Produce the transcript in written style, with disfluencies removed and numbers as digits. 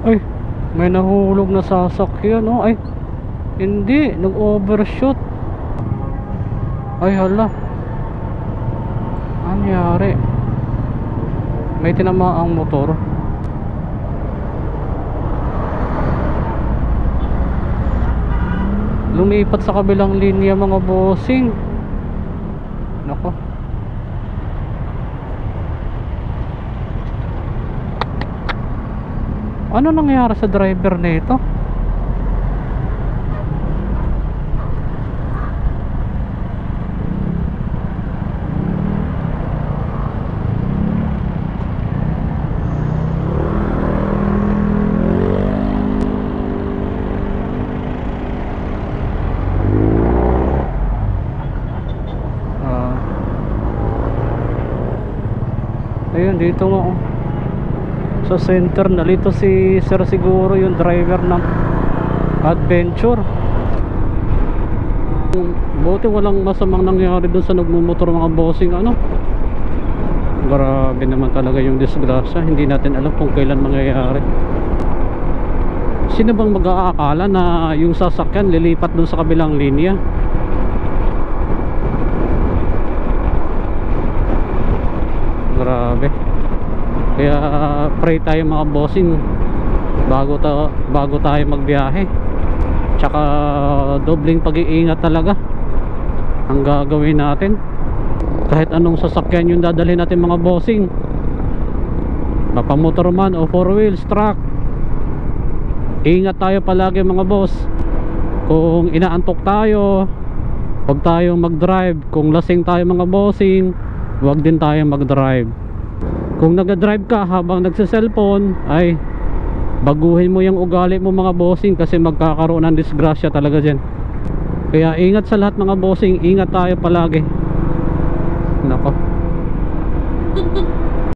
Ay, may nahulog na sasakyan, oh. Ay, hindi, nag-overshoot. Ay, hala. Ano nangyari? May tinamaang motor. Lumipat sa kabilang linya, mga bossing. Nako. Ano nangyari sa driver nito? Ayun, dito nga, oh. Sa center na dito si sir, siguro yung driver ng Adventure. Buti walang masamang nangyari dun sa nagmumotor, mga bossing. Ano, grabe naman talaga yung disgrasya. Hindi natin alam kung kailan mangyayari. Sino bang mag-aakala na yung sasakyan lilipat dun sa kabilang linya? Grabe. Kaya pray tayo, mga bossing, bago tayo magbiyahe. Tsaka dobling pag-iingat talaga ang gagawin natin. Kahit anong sasakyan yung dadalhin natin, mga bossing, mapamotor man o 4 wheels, truck, ingat tayo palagi, mga boss. Kung inaantok tayo, huwag tayong mag-drive. Kung lasing tayo, mga bossing, huwag din tayong mag-drive. Kung nag-drive ka habang nagse-cellphone, ay baguhin mo yung ugali mo, mga bossing, kasi magkakaroon ng disgrasya talaga dyan. Kaya ingat sa lahat, mga bossing, ingat tayo palagi. Nako.